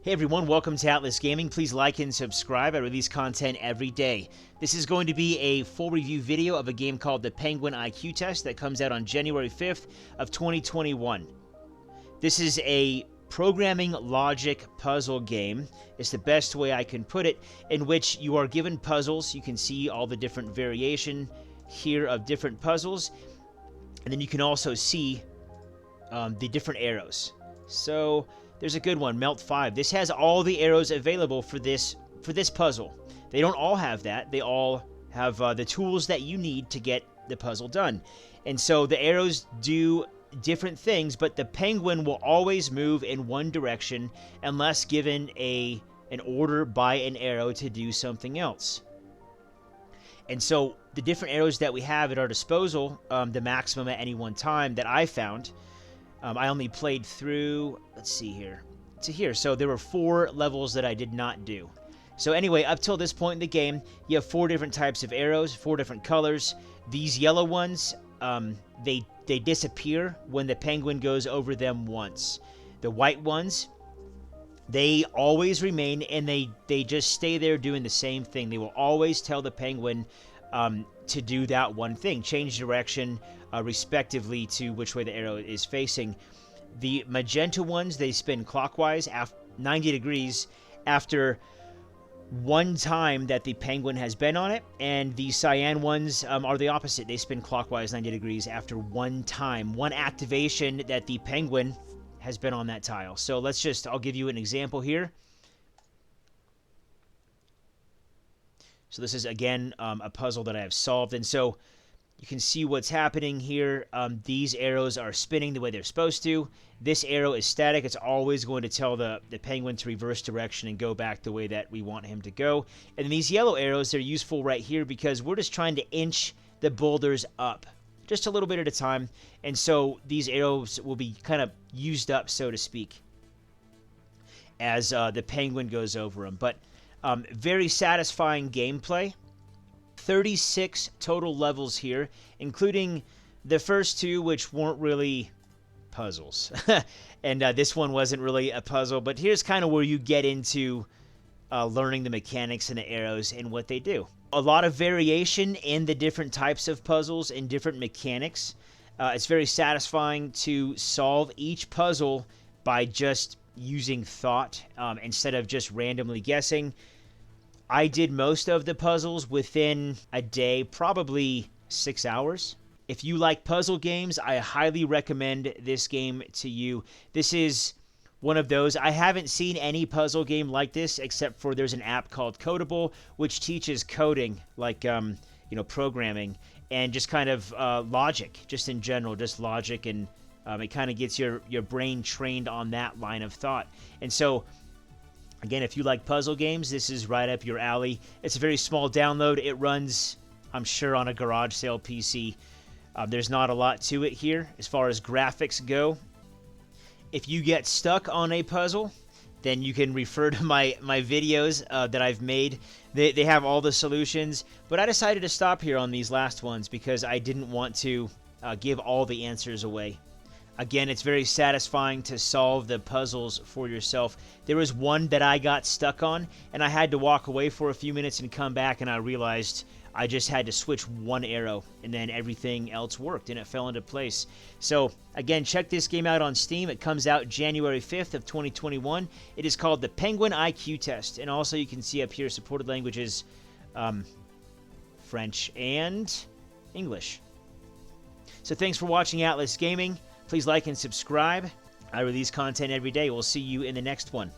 Hey everyone, welcome to Atlas Gaming. Please like and subscribe. I release content every day. This is going to be a full review video of a game called the Penguin IQ Test that comes out on January 5th of 2021. This is a programming logic puzzle game. It's the best way I can put it, in which you are given puzzles. You can see all the different variation here of different puzzles, and then you can also see the different arrows. So there's a good one, Melt 5. This has all the arrows available for this puzzle. They don't all have that. They all have the tools that you need to get the puzzle done. And so the arrows do different things, but the penguin will always move in one direction unless given an order by an arrow to do something else. And so the different arrows that we have at our disposal, the maximum at any one time that I found, I only played through, let's see here, to here. So there were 4 levels that I did not do. So anyway, up till this point in the game, you have 4 different types of arrows, 4 different colors. These yellow ones, they disappear when the penguin goes over them once. The white ones, they always remain, and they just stay there doing the same thing. They will always tell the penguin to do that one thing, change direction respectively to which way the arrow is facing. The magenta ones, they spin clockwise 90 degrees after one time that the penguin has been on it, and the cyan ones are the opposite. They spin clockwise 90 degrees after one time, one activation that the penguin has been on that tile. So I'll give you an example here. So this is, again, a puzzle that I have solved. And so you can see what's happening here. These arrows are spinning the way they're supposed to. This arrow is static. It's always going to tell the penguin to reverse direction and go back the way that we want him to go. And these yellow arrows, they're useful right here because we're just trying to inch the boulders up just a little bit at a time. And so these arrows will be kind of used up, so to speak, as the penguin goes over them. But very satisfying gameplay. 36 total levels here, including the first 2, which weren't really puzzles. And this one wasn't really a puzzle, but here's kind of where you get into learning the mechanics and the arrows and what they do. A lot of variation in the different types of puzzles and different mechanics. It's very satisfying to solve each puzzle by just using thought instead of just randomly guessing. I did most of the puzzles within a day, probably 6 hours. If you like puzzle games, I highly recommend this game to you. This is one of those. I haven't seen any puzzle game like this except for there's an app called Codable, which teaches coding, like programming, and just kind of logic, just in general, just logic, and it kind of gets your brain trained on that line of thought. And so, again, if you like puzzle games, this is right up your alley. It's a very small download. It runs, I'm sure, on a garage sale PC. There's not a lot to it here as far as graphics go. If you get stuck on a puzzle, then you can refer to my videos that I've made. They have all the solutions, but I decided to stop here on these last ones because I didn't want to give all the answers away. Again, it's very satisfying to solve the puzzles for yourself. There was one that I got stuck on, and I had to walk away for a few minutes and come back, and I realized I just had to switch one arrow, and then everything else worked, and it fell into place. So, again, check this game out on Steam. It comes out January 5th of 2021. It is called the Penguin IQ Test, and also you can see up here supported languages, French and English. So thanks for watching Atlas Gaming. Please like and subscribe. I release content every day. We'll see you in the next one.